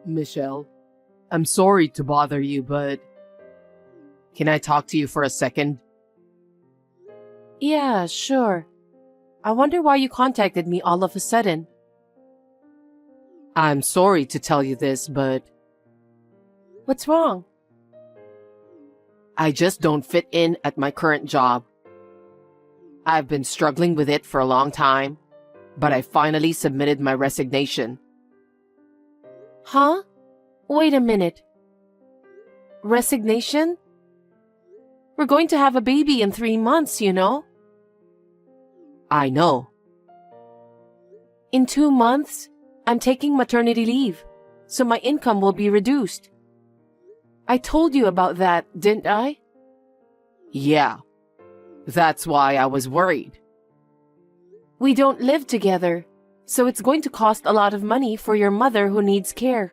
Michelle, I'm sorry to bother you, but can I talk to you for a second? Yeah, sure. I wonder why you contacted me all of a sudden. I'm sorry to tell you this, but What's wrong? I just don't fit in at my current job. I've been struggling with it for a long time, but I finally submitted my resignation. Huh? Wait a minute. Resignation? We're going to have a baby in 3 months, you know? I know. In 2 months, I'm taking maternity leave, so my income will be reduced. I told you about that, didn't I? Yeah, that's why I was worried. We don't live together, so it's going to cost a lot of money for your mother who needs care.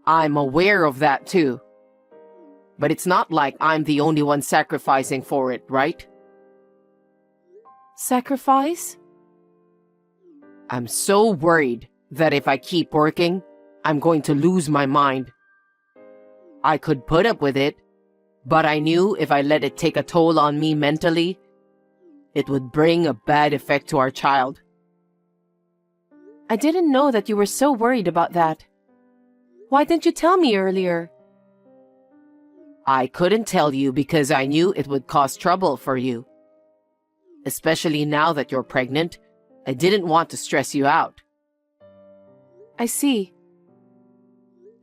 I'm aware of that too. But it's not like I'm the only one sacrificing for it, right? Sacrifice? I'm so worried that if I keep working, I'm going to lose my mind. I could put up with it, but I knew if I let it take a toll on me mentally, it would bring a bad effect to our child. I didn't know that you were so worried about that. Why didn't you tell me earlier? I couldn't tell you because I knew it would cause trouble for you. Especially now that you're pregnant, I didn't want to stress you out. I see.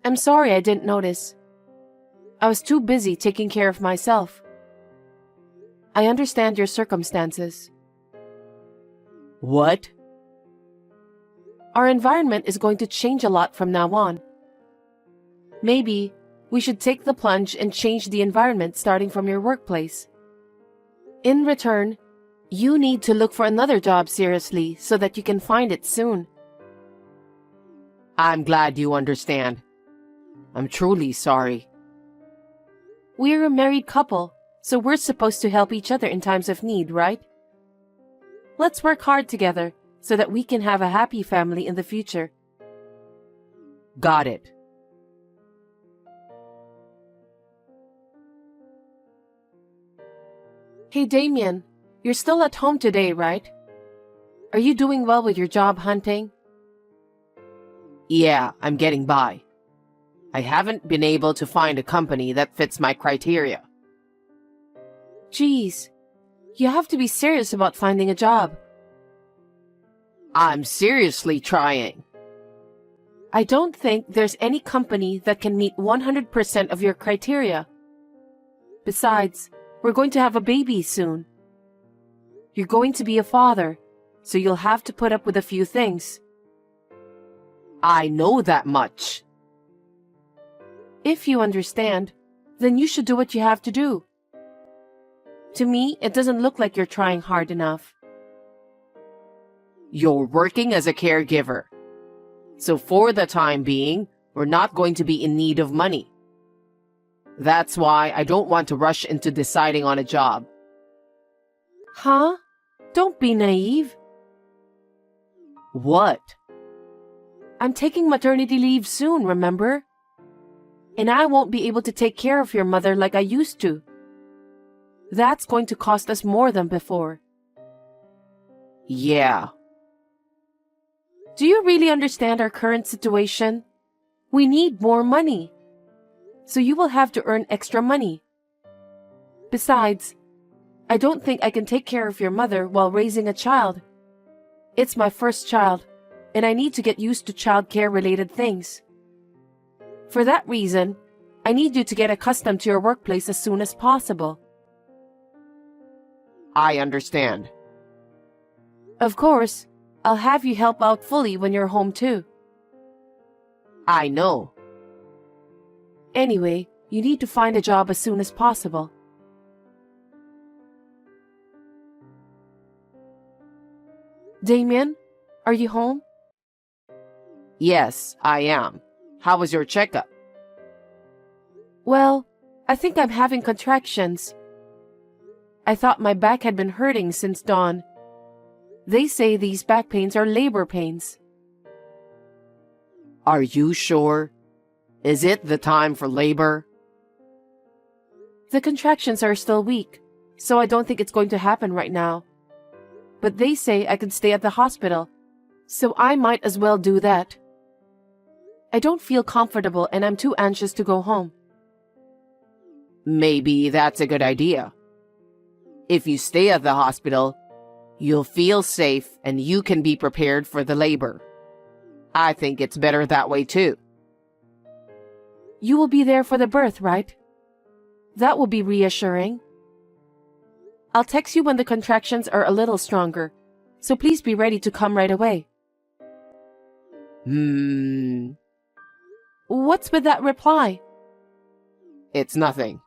I'm sorry I didn't notice. I was too busy taking care of myself. I understand your circumstances. What? Our environment is going to change a lot from now on. Maybe we should take the plunge and change the environment starting from your workplace. In return, you need to look for another job seriously so that you can find it soon. I'm glad you understand. I'm truly sorry. We're a married couple, so we're supposed to help each other in times of need, right? Let's work hard together so that we can have a happy family in the future. Got it. Hey Damien, you're still at home today, right? Are you doing well with your job hunting? Yeah, I'm getting by. I haven't been able to find a company that fits my criteria. Geez, you have to be serious about finding a job. I'm seriously trying. I don't think there's any company that can meet 100% of your criteria. Besides, we're going to have a baby soon. You're going to be a father, so you'll have to put up with a few things. I know that much. If you understand, then you should do what you have to do. To me, it doesn't look like you're trying hard enough. You're working as a caregiver. So for the time being, we're not going to be in need of money. That's why I don't want to rush into deciding on a job. Huh? Don't be naive. What? I'm taking maternity leave soon, remember? And I won't be able to take care of your mother like I used to. That's going to cost us more than before. Yeah. Do you really understand our current situation? We need more money. So you will have to earn extra money. Besides, I don't think I can take care of your mother while raising a child. It's my first child, and I need to get used to childcare-related things. For that reason, I need you to get accustomed to your workplace as soon as possible. I understand. Of course, I'll have you help out fully when you're home too. I know. Anyway, you need to find a job as soon as possible. Damien, are you home? Yes, I am. How was your checkup? Well, I think I'm having contractions. I thought my back had been hurting since dawn. They say these back pains are labor pains. Are you sure? Is it the time for labor? The contractions are still weak, so I don't think it's going to happen right now. But they say I could stay at the hospital, so I might as well do that. I don't feel comfortable and I'm too anxious to go home. Maybe that's a good idea. If you stay at the hospital, you'll feel safe and you can be prepared for the labor. I think it's better that way too. You will be there for the birth, right? That will be reassuring. I'll text you when the contractions are a little stronger, so please be ready to come right away. What's with that reply? It's nothing.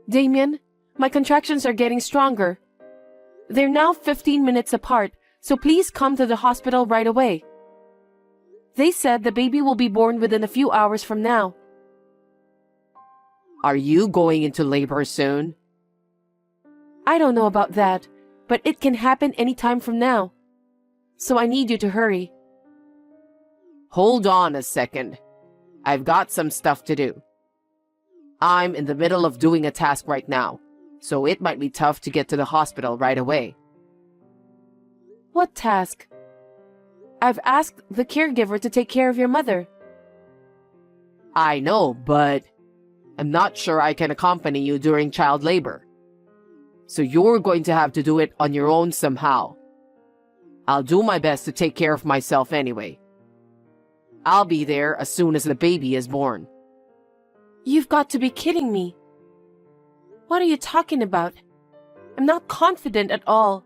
Damien, my contractions are getting stronger. They're now 15 minutes apart, so please come to the hospital right away. They said the baby will be born within a few hours from now. Are you going into labor soon? I don't know about that, but it can happen any time from now. So I need you to hurry. Hold on a second. I've got some stuff to do. I'm in the middle of doing a task right now, so it might be tough to get to the hospital right away. What task? I've asked the caregiver to take care of your mother. I know, but I'm not sure I can accompany you during child labor. So you're going to have to do it on your own somehow. I'll do my best to take care of myself anyway. I'll be there as soon as the baby is born. You've got to be kidding me. What are you talking about? I'm not confident at all.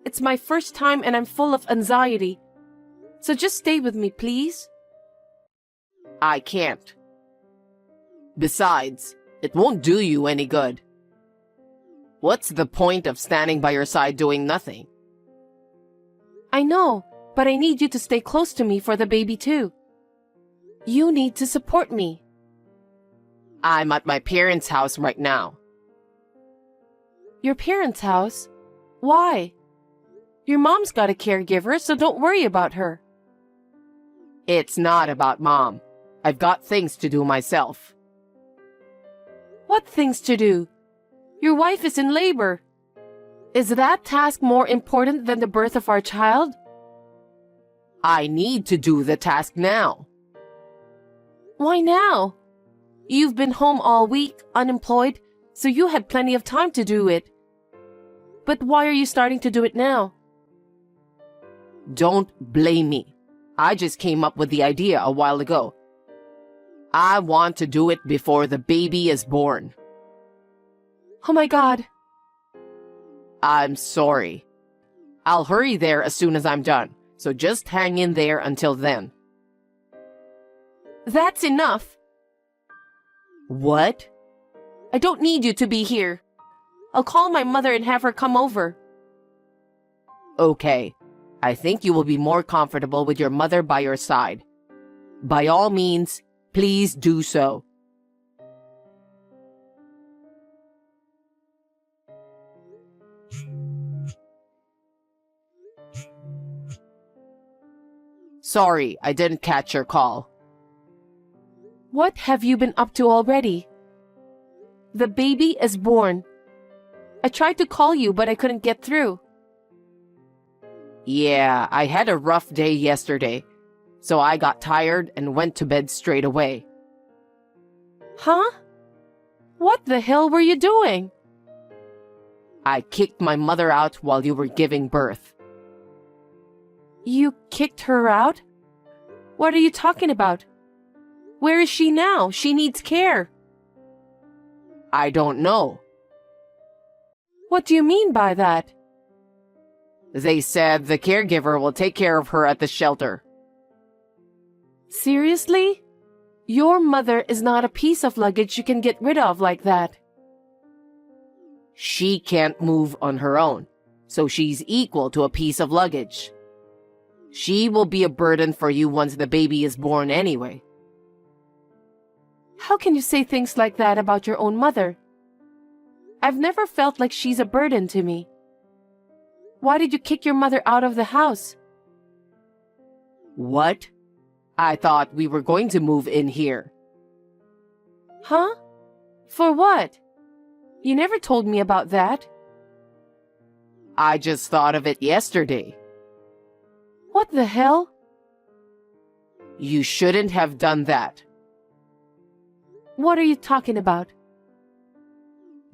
It's my first time and I'm full of anxiety. So just stay with me, please. I can't. Besides, it won't do you any good. What's the point of standing by your side doing nothing? I know, but I need you to stay close to me for the baby too. You need to support me. I'm at my parents' house right now. Your parents' house? Why? Your mom's got a caregiver, so don't worry about her. It's not about Mom. I've got things to do myself. What things to do? Your wife is in labor. Is that task more important than the birth of our child? I need to do the task now. Why now? You've been home all week, unemployed, so you had plenty of time to do it. But why are you starting to do it now? Don't blame me. I just came up with the idea a while ago. I want to do it before the baby is born. Oh my God. I'm sorry. I'll hurry there as soon as I'm done, so just hang in there until then. That's enough. What? I don't need you to be here. I'll call my mother and have her come over. Okay. I think you will be more comfortable with your mother by your side. By all means, please do so. Sorry, I didn't catch your call. What have you been up to already? The baby is born. I tried to call you, but I couldn't get through. Yeah, I had a rough day yesterday, so I got tired and went to bed straight away. Huh? What the hell were you doing? I kicked my mother out while you were giving birth. You kicked her out? What are you talking about? Where is she now? She needs care. I don't know. What do you mean by that? They said the caregiver will take care of her at the shelter. Seriously? Your mother is not a piece of luggage you can get rid of like that. She can't move on her own, so she's equal to a piece of luggage. She will be a burden for you once the baby is born anyway. How can you say things like that about your own mother? I've never felt like she's a burden to me. Why did you kick your mother out of the house? What? I thought we were going to move in here. Huh? For what? You never told me about that. I just thought of it yesterday. What the hell? You shouldn't have done that. What are you talking about?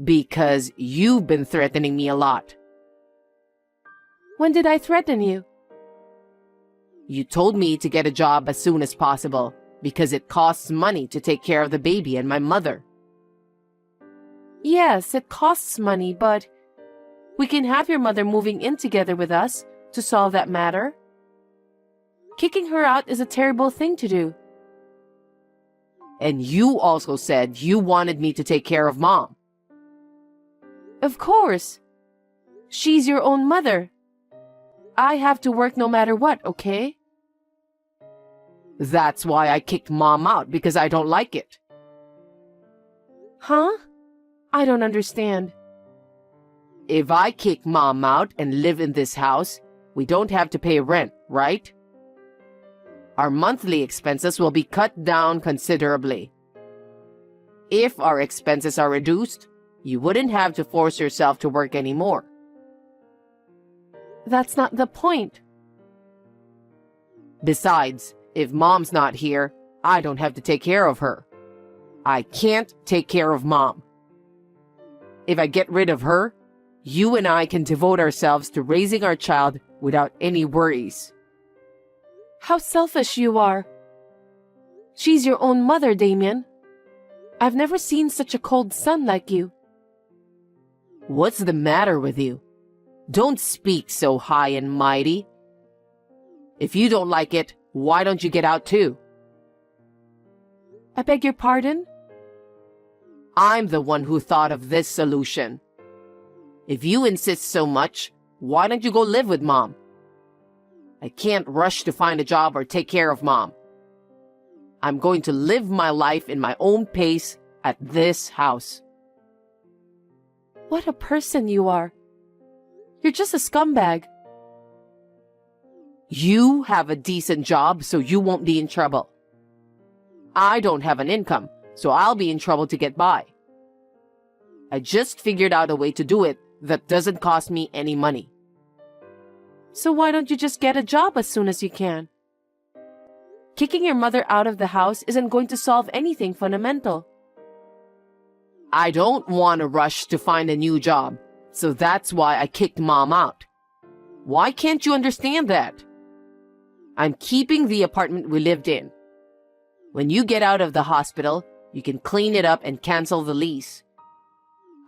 Because you've been threatening me a lot. When did I threaten you? You told me to get a job as soon as possible because it costs money to take care of the baby and my mother. Yes, it costs money, but we can have your mother moving in together with us to solve that matter. Kicking her out is a terrible thing to do. And you also said you wanted me to take care of Mom. Of course. She's your own mother. I have to work no matter what, okay? That's why I kicked Mom out, because I don't like it. Huh? I don't understand. If I kick Mom out and live in this house, we don't have to pay rent, right? Our monthly expenses will be cut down considerably. If our expenses are reduced, you wouldn't have to force yourself to work anymore. That's not the point. Besides, if Mom's not here, I don't have to take care of her. I can't take care of Mom. If I get rid of her, you and I can devote ourselves to raising our child without any worries. How selfish you are. She's your own mother, Damien. I've never seen such a cold son like you. What's the matter with you? Don't speak so high and mighty. If you don't like it, why don't you get out too? I beg your pardon? I'm the one who thought of this solution. If you insist so much, why don't you go live with Mom? I can't rush to find a job or take care of Mom. I'm going to live my life in my own pace at this house. What a person you are. You're just a scumbag. You have a decent job, so you won't be in trouble. I don't have an income, so I'll be in trouble to get by. I just figured out a way to do it that doesn't cost me any money. So why don't you just get a job as soon as you can? Kicking your mother out of the house isn't going to solve anything fundamental. I don't want to rush to find a new job, so that's why I kicked Mom out. Why can't you understand that? I'm keeping the apartment we lived in. When you get out of the hospital, you can clean it up and cancel the lease.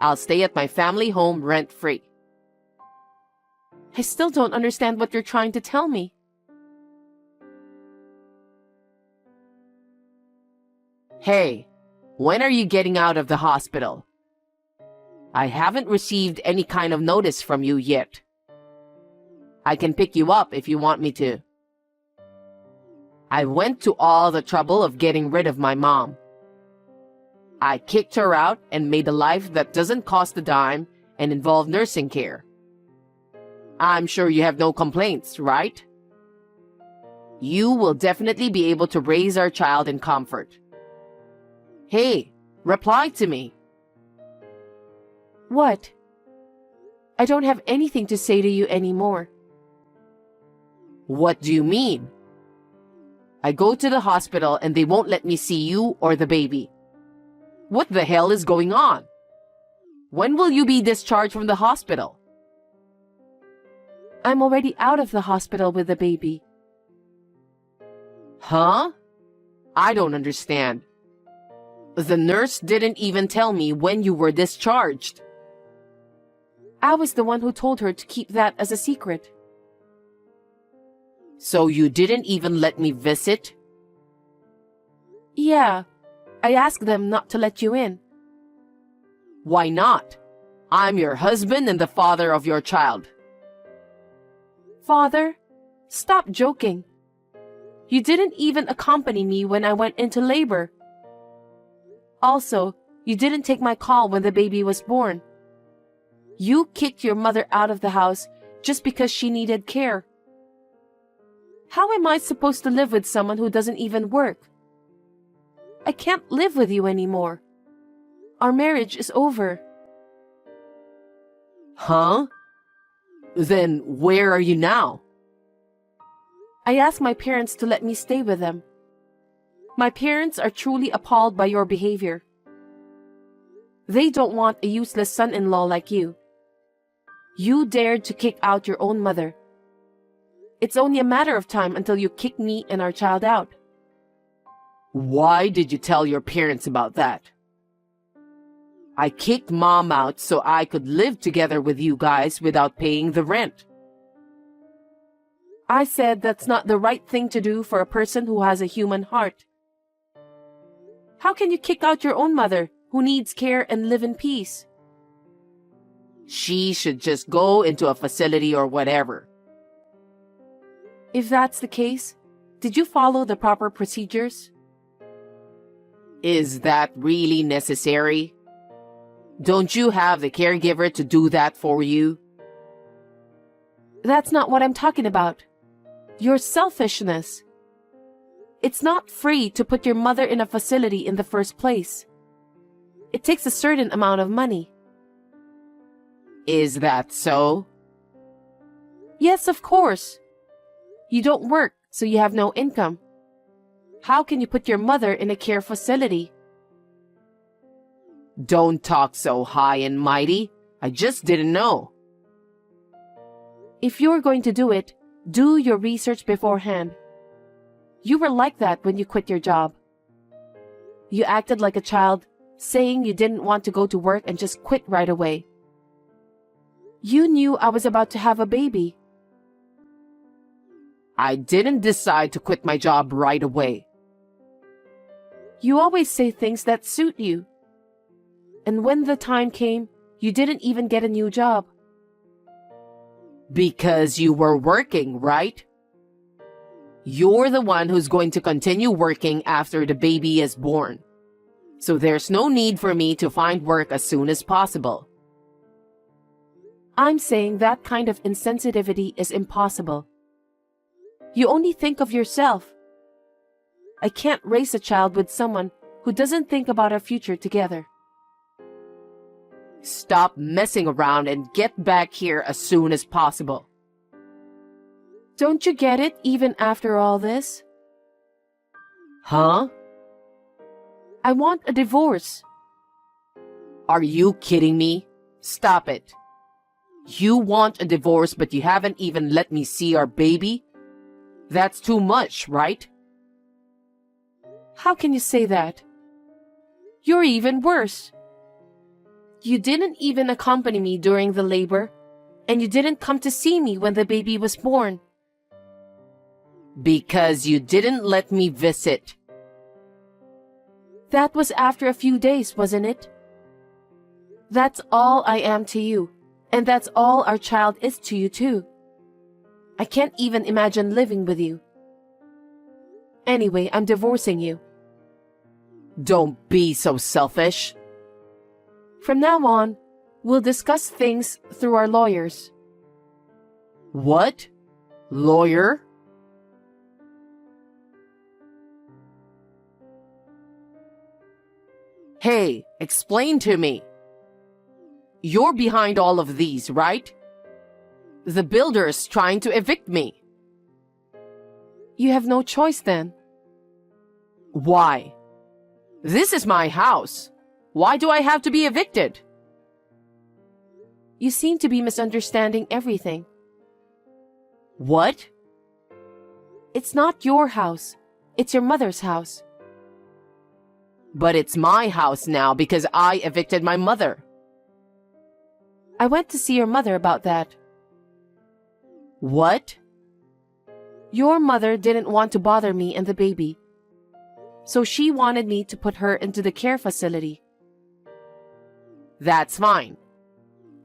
I'll stay at my family home rent-free. I still don't understand what you're trying to tell me. Hey, when are you getting out of the hospital? I haven't received any kind of notice from you yet. I can pick you up if you want me to. I went to all the trouble of getting rid of my mom. I kicked her out and made a life that doesn't cost a dime and involve nursing care. I'm sure you have no complaints, right? You will definitely be able to raise our child in comfort. Hey, reply to me. What? I don't have anything to say to you anymore. What do you mean? I go to the hospital and they won't let me see you or the baby. What the hell is going on? When will you be discharged from the hospital? I'm already out of the hospital with the baby. Huh? I don't understand. The nurse didn't even tell me when you were discharged. I was the one who told her to keep that as a secret. So you didn't even let me visit? Yeah, I asked them not to let you in. Why not? I'm your husband and the father of your child. Father, stop joking. You didn't even accompany me when I went into labor. Also, you didn't take my call when the baby was born. You kicked your mother out of the house just because she needed care. How am I supposed to live with someone who doesn't even work? I can't live with you anymore. Our marriage is over. Huh? Then where are you now? I asked my parents to let me stay with them. My parents are truly appalled by your behavior. They don't want a useless son-in-law like you. You dared to kick out your own mother. It's only a matter of time until you kick me and our child out. Why did you tell your parents about that? I kicked Mom out so I could live together with you guys without paying the rent. I said that's not the right thing to do for a person who has a human heart. How can you kick out your own mother who needs care and live in peace? She should just go into a facility or whatever. If that's the case, did you follow the proper procedures? Is that really necessary? Don't you have the caregiver to do that for you? That's not what I'm talking about. Your selfishness. It's not free to put your mother in a facility in the first place. It takes a certain amount of money. Is that so? Yes, of course. You don't work, so you have no income. How can you put your mother in a care facility? Don't talk so high and mighty. I just didn't know. If you're going to do it, do your research beforehand. You were like that when you quit your job. You acted like a child, saying you didn't want to go to work and just quit right away. You knew I was about to have a baby. I didn't decide to quit my job right away. You always say things that suit you. And when the time came, you didn't even get a new job. Because you were working, right? You're the one who's going to continue working after the baby is born. So there's no need for me to find work as soon as possible. I'm saying that kind of insensitivity is impossible. You only think of yourself. I can't raise a child with someone who doesn't think about our future together. Stop messing around and get back here as soon as possible. Don't you get it even after all this? Huh? I want a divorce. Are you kidding me? Stop it. You want a divorce, but you haven't even let me see our baby? That's too much, right? How can you say that? You're even worse. You didn't even accompany me during the labor, and you didn't come to see me when the baby was born. Because you didn't let me visit. That was after a few days, wasn't it? That's all I am to you, and that's all our child is to you too. I can't even imagine living with you. Anyway, I'm divorcing you. Don't be so selfish. From now on, we'll discuss things through our lawyers. What? Lawyer? Hey, explain to me. You're behind all of these, right? The builder's trying to evict me. You have no choice then. Why? This is my house. Why do I have to be evicted? You seem to be misunderstanding everything. What? It's not your house. It's your mother's house. But it's my house now because I evicted my mother. I went to see your mother about that. What? Your mother didn't want to bother me and the baby, so she wanted me to put her into the care facility. That's fine.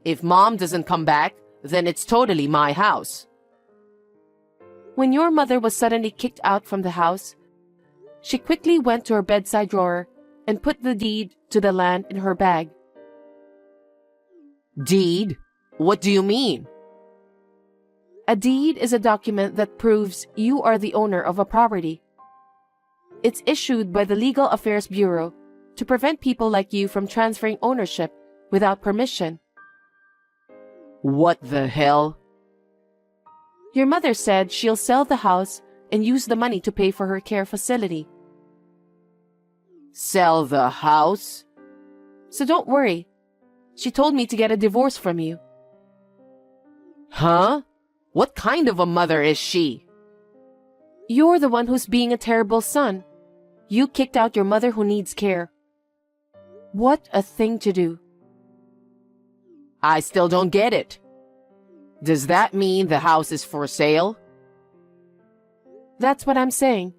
If Mom doesn't come back, then it's totally my house. When your mother was suddenly kicked out from the house, she quickly went to her bedside drawer and put the deed to the land in her bag. Deed? What do you mean? A deed is a document that proves you are the owner of a property. It's issued by the Legal Affairs Bureau to prevent people like you from transferring ownership without permission. What the hell? Your mother said she'll sell the house and use the money to pay for her care facility. Sell the house? So don't worry. She told me to get a divorce from you. Huh? What kind of a mother is she? You're the one who's being a terrible son. You kicked out your mother who needs care. What a thing to do. I still don't get it. Does that mean the house is for sale? That's what I'm saying.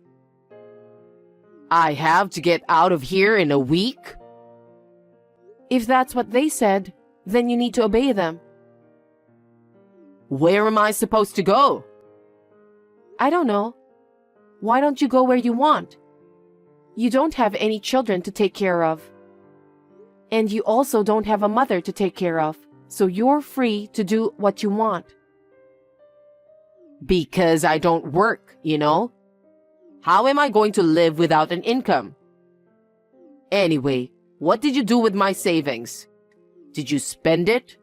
I have to get out of here in a week? If that's what they said, then you need to obey them. Where am I supposed to go? I don't know. Why don't you go where you want? You don't have any children to take care of. And you also don't have a mother to take care of, so you're free to do what you want. Because I don't work, you know? How am I going to live without an income? Anyway, what did you do with my savings? Did you spend it?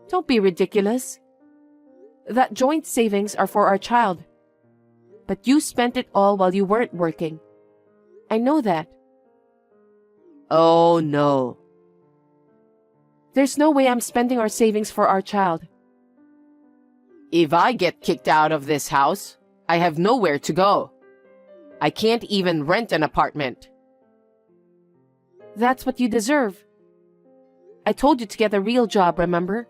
Don't be ridiculous. That joint savings are for our child. But you spent it all while you weren't working. I know that. Oh no. There's no way I'm spending our savings for our child. If I get kicked out of this house, I have nowhere to go. I can't even rent an apartment. That's what you deserve. I told you to get a real job, remember?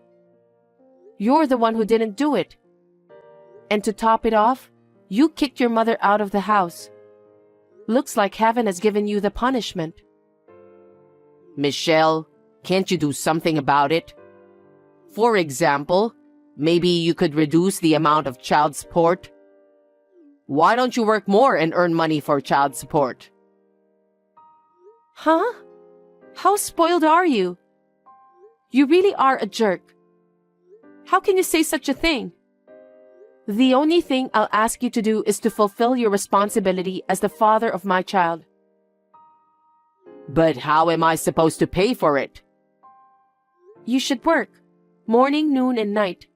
You're the one who didn't do it. And to top it off, you kicked your mother out of the house. Looks like heaven has given you the punishment. Michelle, can't you do something about it? For example, maybe you could reduce the amount of child support. Why don't you work more and earn money for child support? Huh? How spoiled are you? You really are a jerk. How can you say such a thing? The only thing I'll ask you to do is to fulfill your responsibility as the father of my child. But how am I supposed to pay for it? You should work, morning, noon, and night.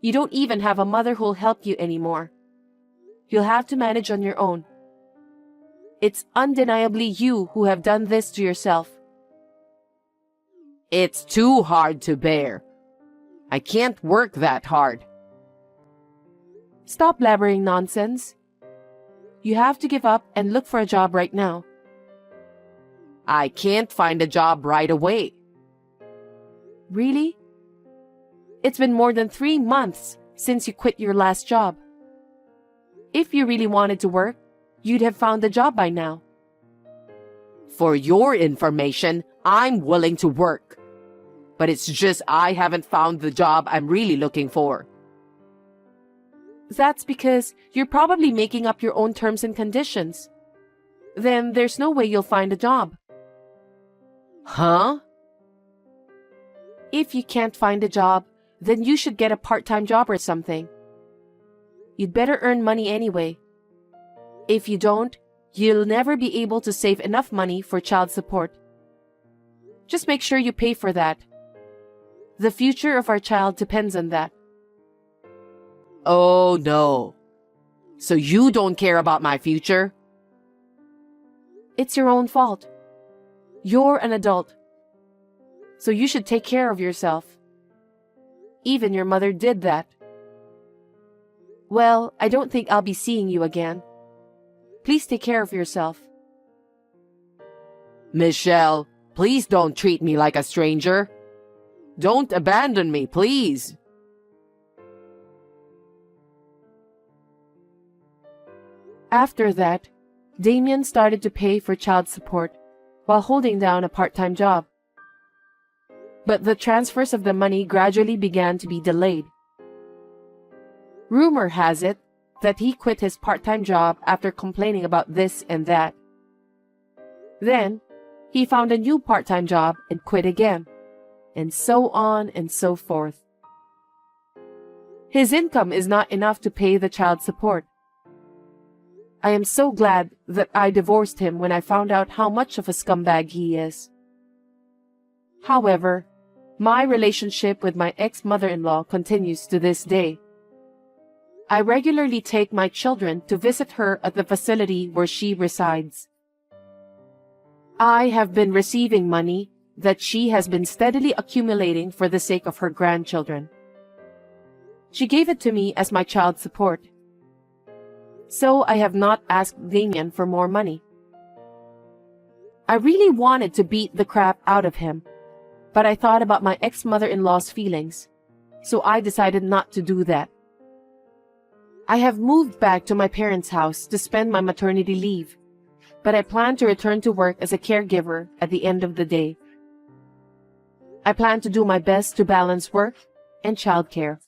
You don't even have a mother who'll help you anymore. You'll have to manage on your own. It's undeniably you who have done this to yourself. It's too hard to bear. I can't work that hard. Stop blabbering nonsense. You have to give up and look for a job right now. I can't find a job right away. Really? It's been more than 3 months since you quit your last job. If you really wanted to work, you'd have found a job by now. For your information, I'm willing to work. But it's just I haven't found the job I'm really looking for. That's because you're probably making up your own terms and conditions. Then there's no way you'll find a job. Huh? If you can't find a job, then you should get a part-time job or something. You'd better earn money anyway. If you don't, you'll never be able to save enough money for child support. Just make sure you pay for that. The future of our child depends on that. Oh no. So you don't care about my future? It's your own fault. You're an adult. So you should take care of yourself. Even your mother did that. Well, I don't think I'll be seeing you again. Please take care of yourself. Michelle, please don't treat me like a stranger. Don't abandon me, please. After that, Damien started to pay for child support while holding down a part-time job. But the transfers of the money gradually began to be delayed. Rumor has it that he quit his part-time job after complaining about this and that. Then, he found a new part-time job and quit again, and so on and so forth. His income is not enough to pay the child support. I am so glad that I divorced him when I found out how much of a scumbag he is. However, my relationship with my ex-mother-in-law continues to this day. I regularly take my children to visit her at the facility where she resides. I have been receiving money that she has been steadily accumulating for the sake of her grandchildren. She gave it to me as my child support. So I have not asked Damien for more money. I really wanted to beat the crap out of him, but I thought about my ex-mother-in-law's feelings, so I decided not to do that. I have moved back to my parents' house to spend my maternity leave, but I plan to return to work as a caregiver at the end of the day. I plan to do my best to balance work and childcare.